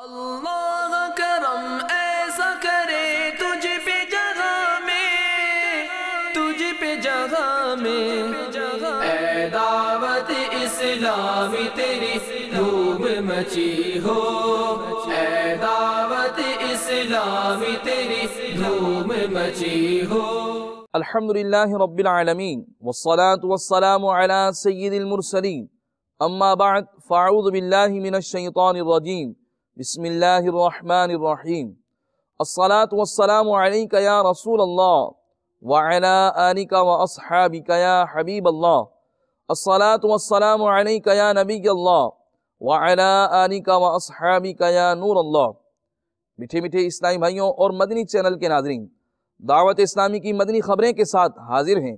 اللہ کرم ایسا کرے تجھ پہ جگہ میں اے دعوت اسلامی تیری دھوم مچی ہو، اے دعوت اسلامی تیری دھوم مچی ہو۔ الحمدللہ رب العالمین والصلاة والسلام علی سید المرسلین، اما بعد فاعوذ باللہ من الشیطان الرجیم، بسم اللہ الرحمن الرحیم۔ الصلاة والسلام علیک یا رسول اللہ وعلی آلک واصحابک یا حبیب اللہ، الصلاة والسلام علیک یا نبی اللہ وعلی آلک واصحابک یا نور اللہ۔ میٹھے میٹھے اسلامی بھائیوں اور مدنی چینل کے ناظرین، دعوت اسلامی کی مدنی خبریں کے ساتھ حاضر ہیں۔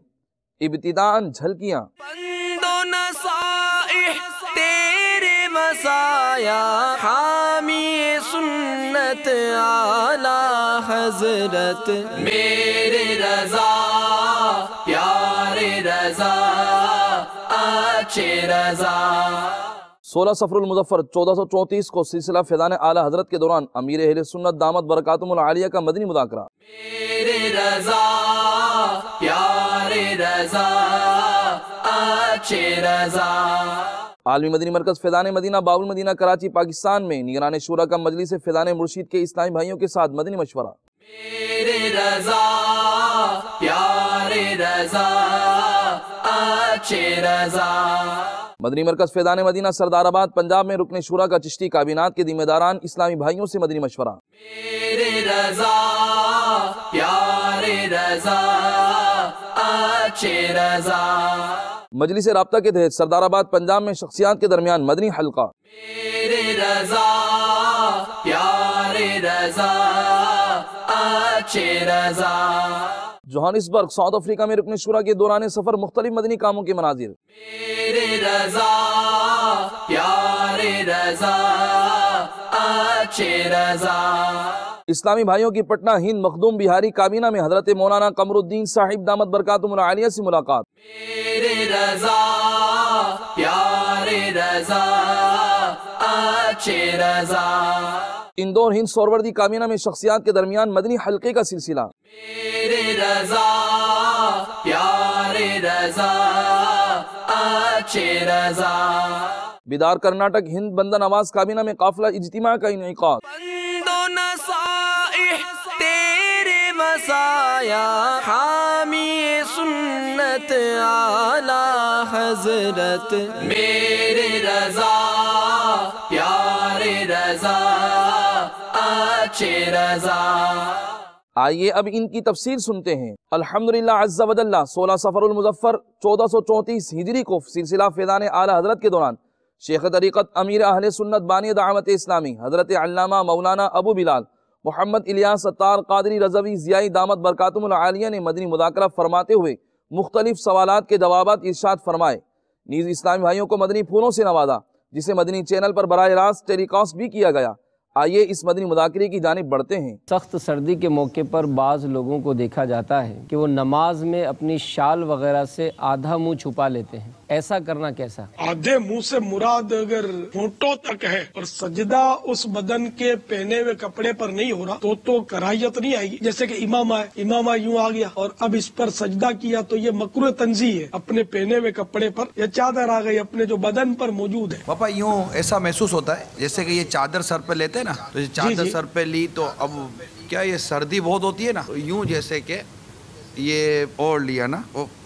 ابتداءً جھلکیاں۔ پند و نصائح تیرے مسایا، حامی سنت اعلی حضرت، میرے رضا پیارے رضا اچھے رضا۔ 16 صفر المظفر 1434 کو سلسلہ فیضان اعلی حضرت کے دوران امیر اہل سنت دامت برکاتہم العالیہ کا مدنی مذاکرہ۔ میرے رضا پیارے رضا اچھے رضا۔ عالمی مدنی مرکز فیضان مدینہ باول مدینہ کراچی پاکستان میں نگران شورا کا مجلس فیضان مرشید کے اسلامی بھائیوں کے ساتھ مدنی مشورہ۔ میرے رضا پیارے رضا اچھے رضا۔ مدنی مرکز فیضان مدینہ سردار آباد پنجاب میں رکن شورا کا چشتی کابینات کے ذمہ داران اسلامی بھائیوں سے مدنی مشورہ۔ میرے رضا پیارے رضا اچھے رضا۔ مجلس رابطہ کے تحت سردار آباد پنجاب میں شخصیات کے درمیان مدنی حلقہ۔ میرے رضا پیارے رضا اچھے رضا۔ جوہانسبرگ ساؤتھ افریقہ میں رکن شورا کے دوران سفر مختلف مدنی کاموں کے مناظر۔ میرے رضا پیارے رضا اچھے رضا۔ اسلامی بھائیوں کی پٹنہ ہند مخدوم بہاری کابینہ میں حضرت مولانا قمر الدین صاحب دامت برکاتہم العالیہ سے ملاقات۔ میرے رضا پیارے رضا اچھے رضا۔ اندور ہند سوروردی کابینہ میں شخصیات کے درمیان مدنی حلقے کا سلسلہ۔ میرے رضا پیارے رضا اچھے رضا۔ بیدار کرناٹک ہند بندن آواز کابینہ میں قافلہ اجتماع کا انعقاد۔ پند و نصائح تیرے مسایا، حامی سنت اعلی حضرت، میرے رضا پیارے رضا اچھے رضا۔ آئیے اب ان کی تفصیل سنتے ہیں۔ الحمدللہ عز و جل 16 صفر المظفر 1434 ہجری کو سلسلہ فیضان اعلی حضرت کے دوران شیخ طریقت امیر اہل سنت بانی دعوت اسلامی حضرت علامہ مولانا ابو بلال محمد الیاس اتار قادری رضوی ضیائی دامت برکاتہم العالیہ نے مدنی مذاکرہ فرماتے ہوئے مختلف سوالات کے جوابات ارشاد فرمائے۔ نیز اسلامی بھائیوں کو مدنی پھولوں سے نوازا، جسے مدنی چینل پر براہ راست ٹیلی کاسٹ بھی کیا گیا۔ آئیے اس مدنی مذاکرے کی جانب بڑھتے ہیں۔ سخت سردی کے موقع پر بعض لوگوں کو دیکھا جاتا ہے کہ وہ نماز میں اپنی شال وغیرہ سے آدھا منہ چھپا لیتے ہیں، ایسا کرنا کیسا؟ آدھے منہ سے مراد اگر ہونٹوں تک ہے اور سجدہ اس بدن کے پہنے ہوئے کپڑے پر نہیں ہو رہا تو کراہیت نہیں آئے گی۔ جیسے کہ امام یوں آ گیا اور اب اس پر سجدہ کیا تو یہ مکروہ تنزیہ ہے، اپنے پہنے ہوئے کپڑے پر یا چادر آ گئی اپنے جو بدن پر موجود ہے۔ پاپا یوں ایسا محسوس ہوتا ہے جیسے کہ یہ چادر سر پہ لیتے ہیں نا، تو یہ چادر سر پہ لی تو اب کیا یہ سردی بہت ہوتی ہے نا، تو یوں جیسے کہ یہ اوڑھ لیا نا،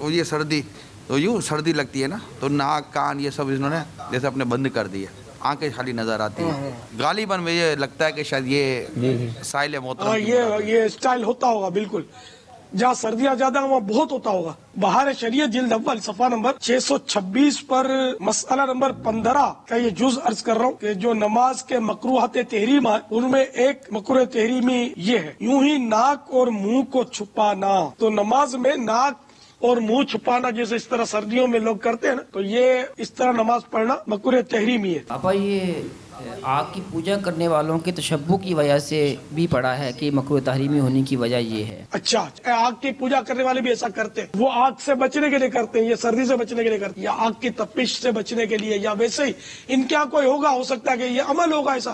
یہ سردی تو یوں سردی لگتی ہے نا، تو ناک کان یہ سب انہوں نے جیسے اپنے بند کر دیے، آنکھیں خالی نظر آتی ہیں۔ غالباً مجھے لگتا ہے کہ شاید یہ سائل محترم یہ اسٹائل ہوتا ہوگا، بالکل جہاں سردیاں زیادہ وہاں بہت ہوتا ہوگا۔ بہار شریعت جلد اول صفحہ نمبر 626 پر مسئلہ نمبر 15 کا یہ جز عرض کر رہا ہوں کہ جو نماز کے مکروہات تحریم ہیں ان میں ایک مکروہ تحریمی یہ ہے، یوں ہی ناک اور منہ کو چھپانا۔ تو نماز میں ناک اور منہ چھپانا جیسے اس طرح سردیوں میں لوگ کرتے ہیں نا، تو یہ اس طرح نماز پڑھنا مکروہ تحریمی ہے۔ پاپا یہ آگ کی پوجا کرنے والوں کے تشبہ کی وجہ سے بھی پڑھا ہے کہ مکروہ تحریمی ہونے کی وجہ یہ ہے۔ اچھا، آگ کی پوجا کرنے والے بھی ایسا کرتے ہیں، وہ آگ سے بچنے کے لیے کرتے ہیں، یہ سردی سے بچنے کے لیے کرتے ہیں، یا آگ کی تپش سے بچنے کے لیے، یا ویسے ہی ان کے یہاں کوئی ہوگا، ہو سکتا ہے کہ یہ عمل ہوگا ایسا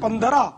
15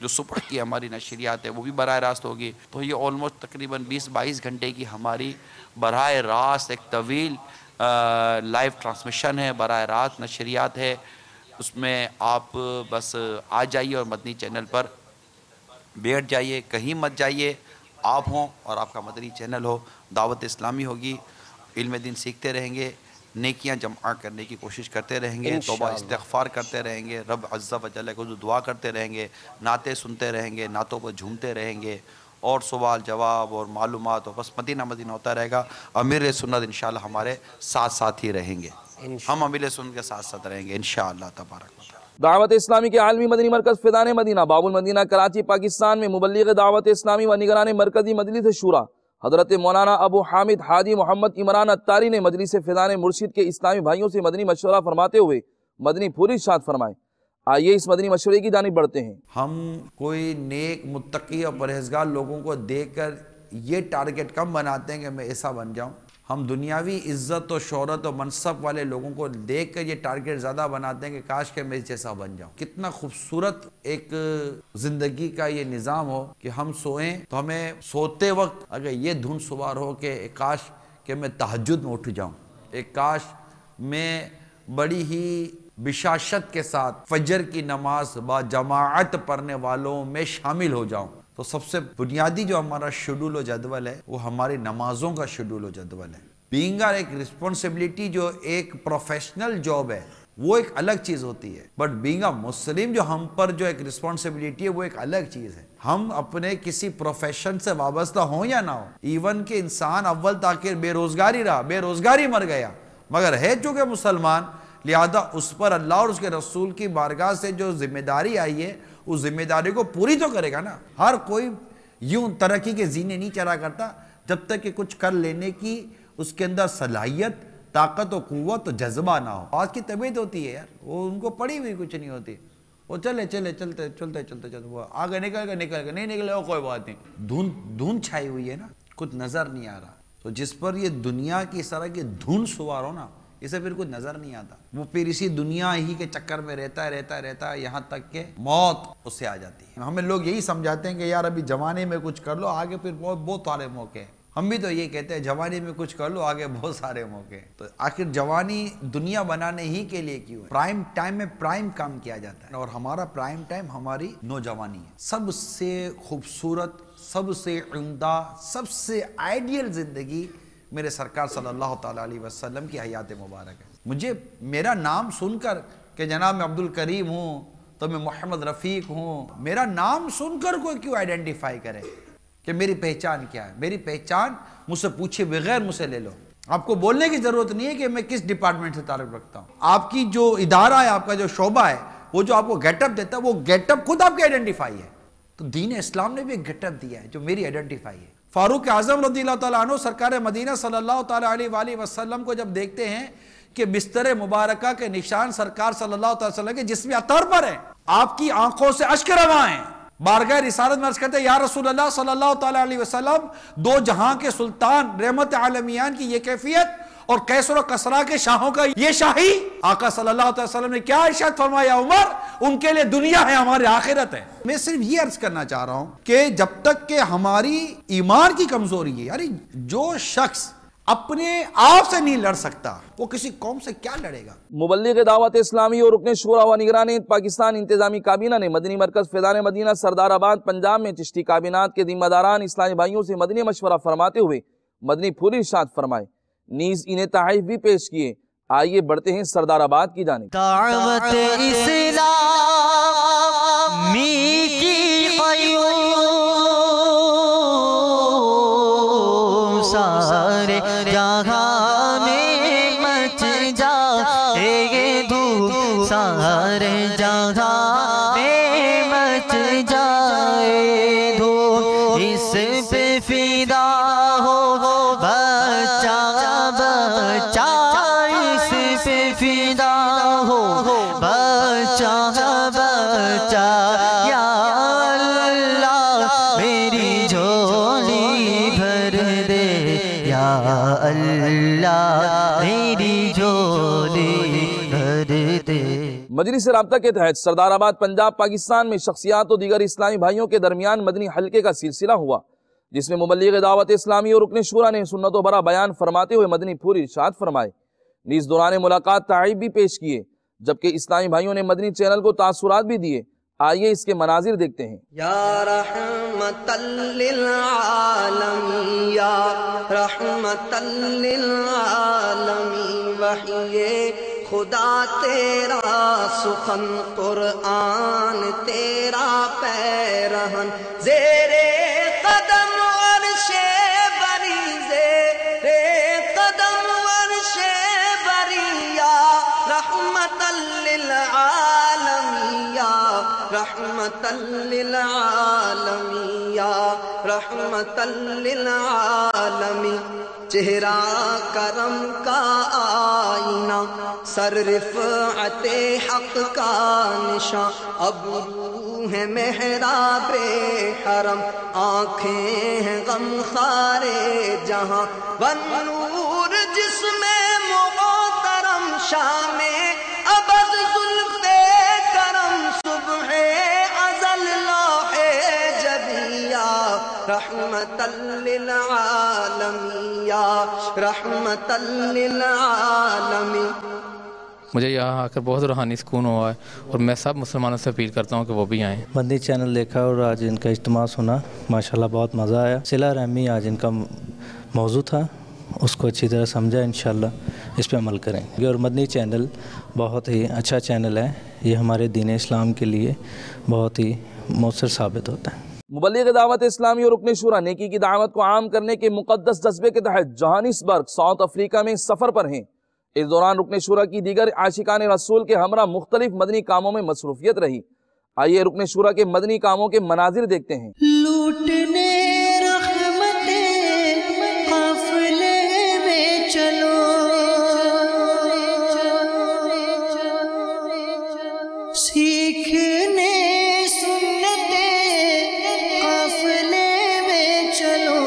جو صبح کی ہماری نشریات ہے وہ بھی براہ راست ہوگی. تو یہ آلموسٹ تقریباً 20-22 گھنٹے کی ہماری براہ راست ایک طویل لائیو ٹرانسمیشن ہے, براہ راست نشریات ہے. اس میں آپ بس آ جائیے اور مدنی چینل پر بیٹھ جائیے, کہیں مت جائیے. آپ ہوں اور آپ کا مدنی چینل ہو, دعوت اسلامی ہوگی, علم دین سیکھتے رہیں گے, نیکیاں جمع کرنے کی کوشش کرتے رہیں گے, توبہ استغفار کرتے رہیں گے, رب عز و جل کو دعا کرتے رہیں گے, نعتیں سنتے رہیں گے, نعتوں پر جھومتے رہیں گے, اور سوال جواب اور معلومات اور بس مدینہ مدینہ ہوتا رہے گا. امیر سنت انشاءاللہ ہمارے ساتھ ساتھ ہی رہیں گے, ہم امیر سنت کے ساتھ ساتھ رہیں گے انشاءاللہ تبارک و تعالی. دعوت اسلامی کے عالمی مدنی مرکز فیضان مدینہ باب المدینہ کراچی پاکستان میں مبلغ دعوت اسلامی و نگران مرکزی مجلس شورا حضرت مولانا ابو حامد حاجی محمد عمران اتاری نے مجلس فیضان مرشد کے اسلامی بھائیوں سے مدنی مشورہ فرماتے ہوئے مدنی پھول ارشاد فرمائے. آئیے اس مدنی مشورے کی جانب بڑھتے ہیں. ہم کوئی نیک متقی اور پرہیزگار لوگوں کو دیکھ کر یہ ٹارگٹ کم بناتے ہیں کہ میں ایسا بن جاؤں. ہم دنیاوی عزت و شہرت و منصب والے لوگوں کو دیکھ کر یہ ٹارگٹ زیادہ بناتے ہیں کہ کاش کہ میں اس جیسا بن جاؤں. کتنا خوبصورت ایک زندگی کا یہ نظام ہو کہ ہم سوئیں تو ہمیں سوتے وقت اگر یہ دھن سوار ہو کہ کاش کہ میں تہجد میں اٹھ جاؤں, ایک کاش میں بڑی ہی بشاشت کے ساتھ فجر کی نماز با جماعت پڑھنے والوں میں شامل ہو جاؤں. تو سب سے بنیادی جو ہمارا شیڈول و جدول ہے وہ ہماری نمازوں کا شیڈول و جدول ہے. بینگ ایک رسپانسبلٹی جو ایک پروفیشنل جاب ہے وہ ایک الگ چیز ہوتی ہے, بٹ بینگ مسلم جو ہم پر جو ایک رسپانسبلٹی ہے وہ ایک الگ چیز ہے. ہم اپنے کسی پروفیشن سے وابستہ ہوں یا نہ ہو, ایون کہ انسان اول تاخیر بے روزگاری رہا, بے روزگاری مر گیا, مگر ہے چونکہ مسلمان, لہذا اس پر اللہ اور اس کے رسول کی بارگاہ سے جو ذمہ داری آئی ہے اس ذمہ داری کو پوری تو کرے گا نا. ہر کوئی یوں ترقی کے زینے نہیں چڑھا کرتا جب تک کہ کچھ کر لینے کی اس کے اندر صلاحیت, طاقت و قوت و جذبہ نہ ہو. آج کی طبیعت ہوتی ہے یار, وہ ان کو پڑھی ہوئی کچھ نہیں ہوتی, وہ چلتے وہ آگے نکل گئے نہیں نکلے وہ کوئی بات نہیں. دھن چھائی ہوئی ہے نا, کچھ نظر نہیں آ رہا. تو جس پر یہ دنیا کی اس طرح کی دھن سوار ہو نا, اسے پھر کچھ نظر نہیں آتا, وہ پھر اسی دنیا ہی کے چکر میں رہتا ہے یہاں تک کہ موت اس سے آ جاتی ہے. ہمیں لوگ یہی سمجھاتے ہیں کہ یار ابھی جوانی میں کچھ کر لو, آگے پھر بہت سارے موقع ہیں. ہم بھی تو یہ کہتے ہیں جوانی میں کچھ کر لو, آگے بہت سارے موقع ہیں. تو آخر جوانی دنیا بنانے ہی کے لیے کیوں ہے؟ پرائم ٹائم میں پرائم کام کیا جاتا ہے, اور ہمارا پرائم ٹائم ہماری نوجوانی ہے. سب سے خوبصورت, سب سے عمدہ, سب سے آئیڈیل زندگی میرے سرکار صلی اللہ تعالیٰ علیہ وسلم کی حیات مبارک ہے. مجھے میرا نام سن کر کہ جناب میں عبد الکریم ہوں تو میں محمد رفیق ہوں, میرا نام سن کر کوئی کیوں آئیڈینٹیفائی کرے کہ میری پہچان کیا ہے؟ میری پہچان مجھ سے پوچھے بغیر مجھ سے لے لو. آپ کو بولنے کی ضرورت نہیں ہے کہ میں کس ڈپارٹمنٹ سے تعلق رکھتا ہوں. آپ کی جو ادارہ ہے, آپ کا جو شعبہ ہے, وہ جو آپ کو گیٹ اپ دیتا ہے, وہ گیٹ اپ خود آپ کی آئیڈینٹیفائی ہے. تو دین اسلام نے بھی ایک گیٹ اپ دیا ہے جو میری آئیڈینٹیفائی ہے. فاروق اعظم رضی اللہ تعالیٰ عنہ سرکار مدینہ صلی اللہ تعالیٰ علیہ وآلہ وسلم کو جب دیکھتے ہیں کہ بستر مبارکہ کے نشان سرکار صلی اللہ تعالیٰ وسلم کے جسم اطہر پر ہیں, آپ کی آنکھوں سے اشک رواں ہیں, بارگاہ رسالت میں عرض کرتے ہیں یا رسول اللہ صلی اللہ تعالیٰ علیہ وسلم, دو جہاں کے سلطان رحمت عالمیان کی یہ کیفیت اور کیسر و کسرا کے شاہوں کا یہ شاہی, آقا صلی اللہ علیہ وسلم نے کیا ارشاد فرمایا, عمر ان کے لیے دنیا ہے, ہمارے آخرت ہے. میں صرف یہ عرض کرنا چاہ رہا ہوں کہ جب تک کہ ہماری ایمان کی کمزوری ہے, یعنی جو شخص اپنے آپ سے نہیں لڑ سکتا وہ کسی قوم سے کیا لڑے گا. مبلغ دعوت اسلامی اور رکن شورا و نگران پاکستان انتظامی کابینہ نے مدنی مرکز فیضان مدینہ سردار آباد پنجاب میں چشتی کابینات کے ذمہ داران اسلامی بھائیوں سے مدنی مشورہ فرماتے ہوئے مدنی پھول ارشاد فرمائے, نیز انہیں تحائف بھی پیش کیے. آئیے بڑھتے ہیں سردار آباد کی جانب. دعوت اسلامی کی قیوم سارے جہاں میں مچ جائے دھوم, سارے جہاں میں مچ جائے دھوم, اس پہ فدا ہو بچہ بچہ, اس پہ فدا ہو بچہ بچہ, یا اللہ میری جھولی بھر دے, یا اللہ میری جھولی بھر دے. مجلس رابطہ کے تحت سردار آباد پنجاب پاکستان میں شخصیات و دیگر اسلامی بھائیوں کے درمیان مدنی حلقے کا سلسلہ ہوا، جس میں مبلغ دعوت اسلامی اور رکن شورا نے سنت و برا بیان فرماتے ہوئے مدنی پھول ارشاد فرمائے۔ نیز دوران ملاقات تعریف بھی پیش کیے، جبکہ اسلامی بھائیوں نے مدنی چینل کو تاثرات بھی دیے۔ آئیے اس کے مناظر دیکھتے ہیں۔ یا رحمت للعالمین، یا رحمت للعالمین، وحی خدا تیرا سخن قرآن تیرا پیرہن، زیر قدم عرش بری، زیر قدم عرش بری، یا رحمت للعالمین، یا رحمت للعالمین، یا رحمت للعالمین۔ چہرہ کرم کا آئینہ، سر رفعت حق کا نشاں، ابرو ہے محراب حرم، آنکھیں ہیں غم خارے جہاں، ونور جسم محترم، شام ابد زلف کرم، صبح ازل لوح جبیہ، رحمت للعالمین، یا رحمت للعالمین۔ مجھے یہاں آ کر بہت روحانی سکون ہوا ہے، اور میں سب مسلمانوں سے اپیل کرتا ہوں کہ وہ بھی آئیں۔ مدنی چینل دیکھا اور آج ان کا اجتماع سنا، ماشاءاللہ بہت مزہ آیا۔ صلہ رحمی آج ان کا موضوع تھا، اس کو اچھی طرح سمجھا، انشاءاللہ اس پہ عمل کریں گے۔ اور مدنی چینل بہت ہی اچھا چینل ہے، یہ ہمارے دین اسلام کے لیے بہت ہی مؤثر ثابت ہوتا ہے۔ مبلغ دعوت اسلامی اور رکن شورا نیکی کی دعوت کو عام کرنے کے مقدس جذبے کے تحت جوہانسبرگ ساؤتھ افریقہ میں سفر پر ہیں۔ اس دوران رکن شورا کی دیگر عاشقان رسول کے ہمراہ مختلف مدنی کاموں میں مصروفیت رہی۔ آئیے رکن شورا کے مدنی کاموں کے مناظر دیکھتے ہیں۔ لوٹنے رحمتیں قافلے میں چلو، سیکھنے سنتیں قافلے میں چلو،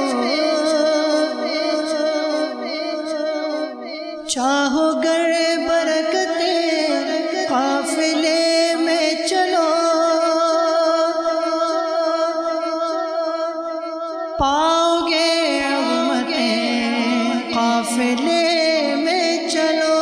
چاہو گر برکتیں قافلے میں چلو، پاؤ گے عظمتیں قافلے میں چلو،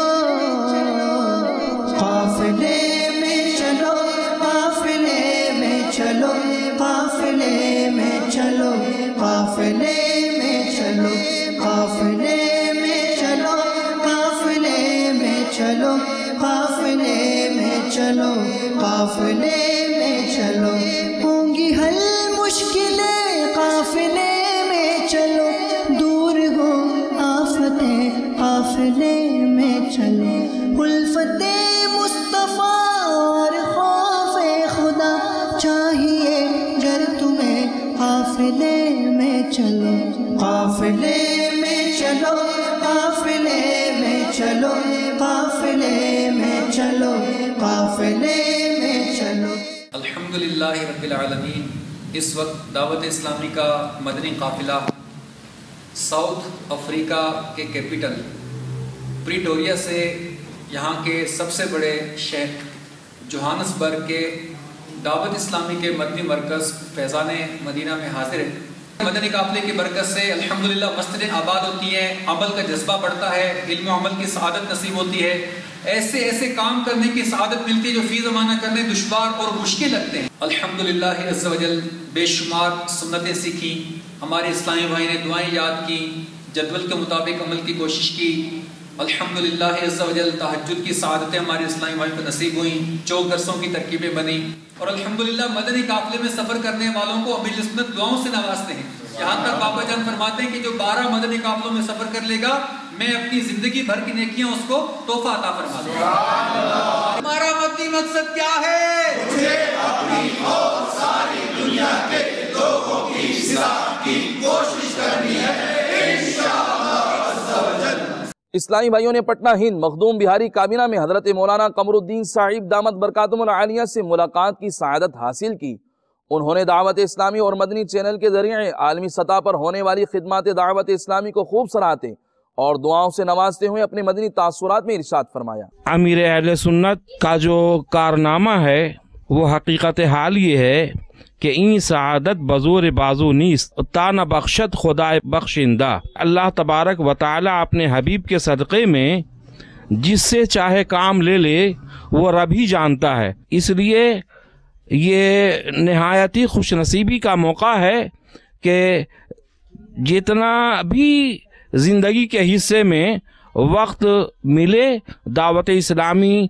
قافلے میں چلو، قافلے میں چلو، قافلے میں چلو، قافلے میں چلو، قافلے میں چلو، قافلے میں چلو، قافلے میں چلو، قافلے میں چلو، ہوں گی حل مشکلیں قافلے میں چلو، دور ہو آفتیں قافلے میں چلو، الفت مصطفیٰ اور خوف خدا چاہیے گر تمہیں قافلے میں چلو، قافلے میں چلو، قافلے میں چلو، قافلے میں چلو، قافلے میں چلو۔ الحمدللہ رب العالمین۔ اس وقت دعوت اسلامی کا مدنی قافلہ ساؤتھ افریقہ کے کیپٹل پریٹوریا سے یہاں کے سب سے بڑے شہر جوہانسبرگ کے دعوت اسلامی کے مدنی مرکز فیضان مدینہ میں حاضر ہے۔ مدنی قافلے کی برکت سے الحمدللہ مسجدیں آباد ہوتی ہیں، عمل کا جذبہ بڑھتا ہے، علم و عمل کی سعادت نصیب ہوتی ہے، ایسے کام کرنے کی سعادت ملتی ہے جو فی زمانہ کرنے دشوار اور مشکل لگتے ہیں۔ الحمدللہ عز و جل بے شمار سنتیں سیکھی، ہمارے اسلامی بھائی نے دعائیں یاد کی، جدول کے مطابق عمل کی کوشش کی۔ الحمدللہ عز و جل تہجد کی سعادتیں ہمارے اسلامی بھائی کو نصیب ہوئیں، 4 درسوں کی ترکیبیں بنی، اور الحمدللہ مدنی قافلے میں سفر کرنے والوں کو ابھی جسمت دعاؤں سے نوازتے ہیں۔ یہاں تک بابا جان فرماتے ہیں کہ جو 12 مدنی قافلوں میں سفر کر لے گا، میں اپنی زندگی بھر کی نیکیاں اس کو تحفہ عطا فرما دوں گا۔ ہمارا مدنی مقصد کیا ہے؟ مجھے اپنی اور ساری دنیا کے لوگوں کی اصلاح کی کوشش کرنی ہے انشاءاللہ عز و جل۔ اسلامی بھائیوں نے پٹنہ ہند مخدوم بہاری کابینہ میں حضرت مولانا قمر الدین صاحب دامت برکاتہم العالیہ سے ملاقات کی سعادت حاصل کی۔ انہوں نے دعوت اسلامی اور مدنی چینل کے ذریعے عالمی سطح پر ہونے والی خدمات دعوت اسلامی کو خوب سراہتے اور دعاؤں سے نوازتے ہوئے اپنے مدنی تاثرات میں ارشاد فرمایا۔ امیر اہل سنت کا جو کارنامہ ہے وہ حقیقت حال یہ ہے کہ این سعادت بزور بازو نیست تا نہ بخشت خدا بخشندہ۔ اللہ تبارک و تعالی اپنے حبیب کے صدقے میں جس سے چاہے کام لے لے وہ رب ہی جانتا ہے، اس لیے یہ نہایتی خوش نصیبی کا موقع ہے کہ جتنا بھی زندگی کے حصے میں وقت ملے دعوت اسلامی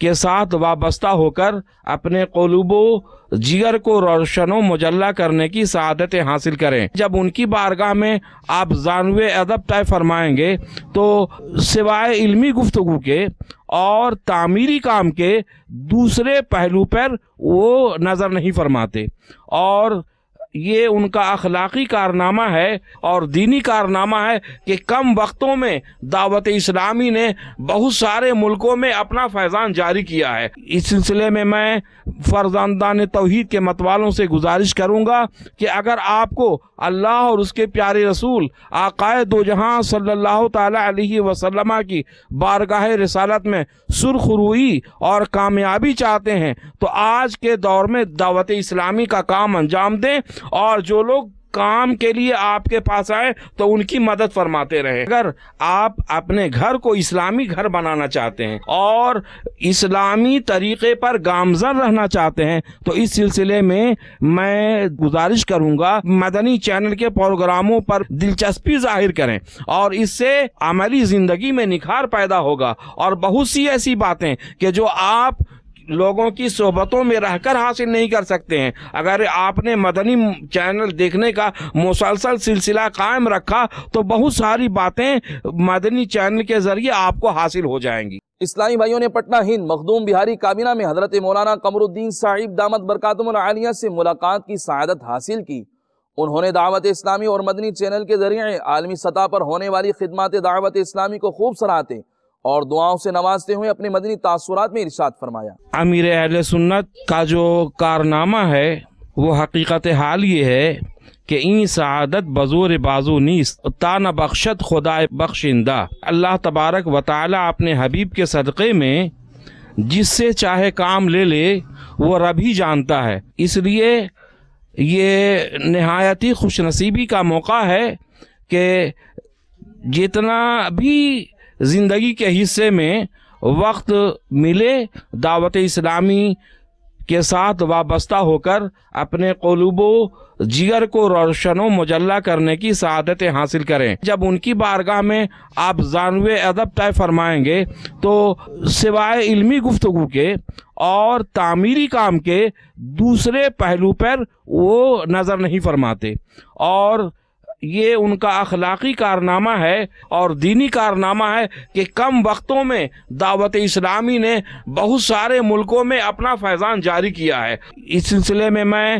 کے ساتھ وابستہ ہو کر اپنے قلوب و جگر کو روشن و مجلہ کرنے کی سعادتیں حاصل کریں۔ جب ان کی بارگاہ میں آپ زانوِ ادب طے فرمائیں گے تو سوائے علمی گفتگو کے اور تعمیری کام کے دوسرے پہلو پر وہ نظر نہیں فرماتے، اور یہ ان کا اخلاقی کارنامہ ہے اور دینی کارنامہ ہے کہ کم وقتوں میں دعوت اسلامی نے بہت سارے ملکوں میں اپنا فیضان جاری کیا ہے۔ اس سلسلے میں فرزندان توحید کے متوالوں سے گزارش کروں گا کہ اگر آپ کو اللہ اور اس کے پیارے رسول آقائے دو جہاں صلی اللہ تعالی علیہ وسلم کی بارگاہ رسالت میں سرخ روئی اور کامیابی چاہتے ہیں تو آج کے دور میں دعوت اسلامی کا کام انجام دیں، اور جو لوگ کام کے لیے آپ کے پاس آئے تو ان کی مدد فرماتے رہیں۔ اگر آپ اپنے گھر کو اسلامی گھر بنانا چاہتے ہیں اور اسلامی طریقے پر گامزن رہنا چاہتے ہیں تو اس سلسلے میں گزارش کروں گا مدنی چینل کے پروگراموں پر دلچسپی ظاہر کریں، اور اس سے عملی زندگی میں نکھار پیدا ہوگا، اور بہت سی ایسی باتیں کہ جو آپ لوگوں کی صحبتوں میں رہ کر حاصل نہیں کر سکتے ہیں، اگر آپ نے مدنی چینل دیکھنے کا مسلسل سلسلہ قائم رکھا تو بہت ساری باتیں مدنی چینل کے ذریعے آپ کو حاصل ہو جائیں گی۔ اسلامی بھائیوں نے پٹنہ ہند مخدوم بہاری کابینہ میں حضرت مولانا قمر الدین صاحب دامت برکاتہم العالیہ سے ملاقات کی سعادت حاصل کی۔ انہوں نے دعوت اسلامی اور مدنی چینل کے ذریعے عالمی سطح پر ہونے والی خدمات دعوت اسلامی کو خوب سراہتے اور دعاؤں سے نوازتے ہوئے اپنے مدنی تاثرات میں ارشاد فرمایا۔ امیر اہل سنت کا جو کارنامہ ہے وہ حقیقت حال یہ ہے کہ این سعادت بزور بازو نیست تا نہ بخشت خدا بخشندہ۔ اللہ تبارک و تعالی اپنے حبیب کے صدقے میں جس سے چاہے کام لے لے وہ رب ہی جانتا ہے، اس لیے یہ نہایتی خوش نصیبی کا موقع ہے کہ جتنا بھی زندگی کے حصے میں وقت ملے دعوت اسلامی کے ساتھ وابستہ ہو کر اپنے قلوب و جگر کو روشن و مجلہ کرنے کی سعادتیں حاصل کریں۔ جب ان کی بارگاہ میں آپ زانوِ ادب طے فرمائیں گے تو سوائے علمی گفتگو کے اور تعمیری کام کے دوسرے پہلو پر وہ نظر نہیں فرماتے، اور یہ ان کا اخلاقی کارنامہ ہے اور دینی کارنامہ ہے کہ کم وقتوں میں دعوت اسلامی نے بہت سارے ملکوں میں اپنا فیضان جاری کیا ہے۔ اس سلسلے میں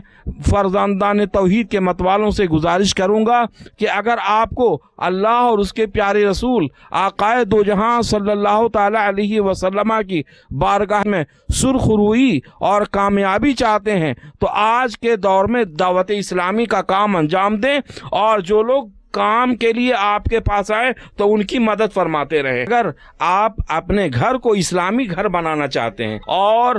فرزندان توحید کے متوالوں سے گزارش کروں گا کہ اگر آپ کو اللہ اور اس کے پیارے رسول آقائے دو جہاں صلی اللہ تعالی علیہ وسلم کی بارگاہ میں سرخ روئی اور کامیابی چاہتے ہیں تو آج کے دور میں دعوت اسلامی کا کام انجام دیں، اور جو لوگ کام کے لیے آپ کے پاس آئے تو ان کی مدد فرماتے رہیں۔ اگر آپ اپنے گھر کو اسلامی گھر بنانا چاہتے ہیں اور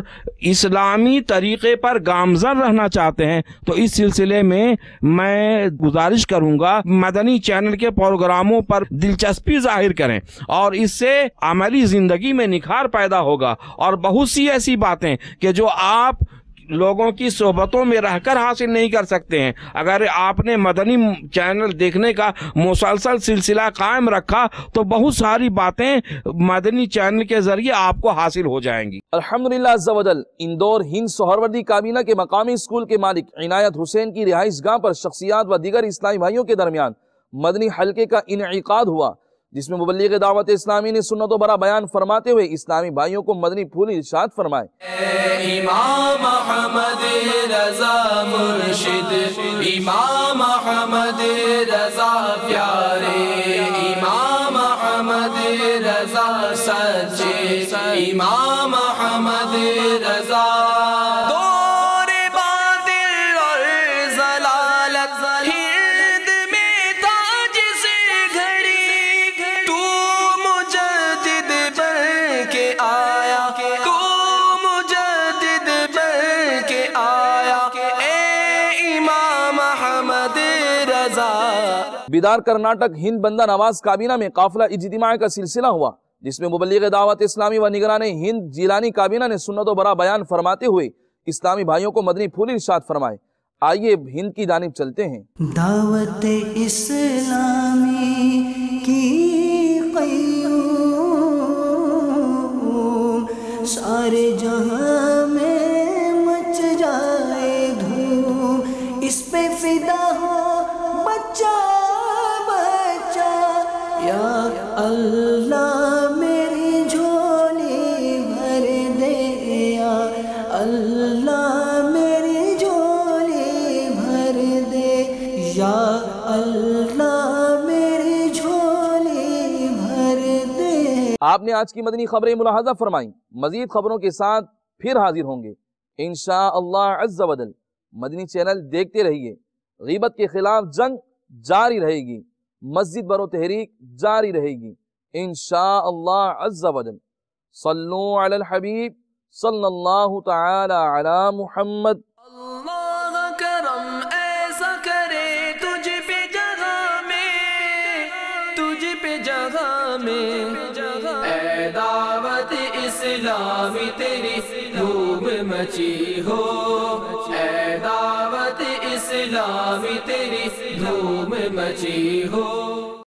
اسلامی طریقے پر گامزن رہنا چاہتے ہیں تو اس سلسلے میں گزارش کروں گا مدنی چینل کے پروگراموں پر دلچسپی ظاہر کریں، اور اس سے عملی زندگی میں نکھار پیدا ہوگا، اور بہت سی ایسی باتیں کہ جو آپ لوگوں کی صحبتوں میں رہ کر حاصل نہیں کر سکتے ہیں، اگر آپ نے مدنی چینل دیکھنے کا مسلسل سلسلہ قائم رکھا تو بہت ساری باتیں مدنی چینل کے ذریعے آپ کو حاصل ہو جائیں گی۔ الحمدللہ عز و جل اندور ہند سہروردی کابینہ کے مقامی اسکول کے مالک عنایت حسین کی رہائش گاہ پر شخصیات و دیگر اسلامی بھائیوں کے درمیان مدنی حلقے کا انعقاد ہوا، جس میں مبلغ دعوت اسلامی نے سنت و برا بیان فرماتے ہوئے اسلامی بھائیوں کو مدنی پھول ارشاد فرمائے۔ امام احمد رضا مرشد، امام احمد رضا پیارے، امام احمد رضا سچے، امام احمد رضا دور باطل اور ضلالت ہند میں تاج سے گھڑی بیدار کرناٹک ہند بندہ نواز کابینہ میں قافلہ اجتماع کا سلسلہ ہوا، جس میں مبلغ دعوت اسلامی و نگران ہند جیلانی کابینہ نے سنت و برا بیان فرماتے ہوئے اسلامی بھائیوں کو مدنی پھول ارشاد فرمائے۔ آئیے ہند کی جانب چلتے ہیں۔ دعوت اسلامی کی قیوم، سارے جہاں میں مچ جائے دھوم، اس پہ فدا ہو بچہ بچہ، یا اللہ میری جھولی بھر دے، یا اللہ میری جھولی بھر دے، یا اللہ میری جھولی بھر دے۔ آپ نے آج کی مدنی خبریں ملاحظہ فرمائیں۔ مزید خبروں کے ساتھ پھر حاضر ہوں گے انشاءاللہ عز و جل۔ مدنی چینل دیکھتے رہیے۔ غیبت کے خلاف جنگ جاری رہے گی، مسجد برو تحریک جاری رہے گی انشاءاللہ عز و جل۔ صلو علی الحبیب صلی اللہ تعالی علی محمد۔ اللہ کرم ایسا کرے تجھ پہ جگہ میں، تجھ پہ جگہ میں، اے دعوت اسلامی تیری دھوم مچی ہو، اے دعوت اسلامی تیری دھوم مچی ہو۔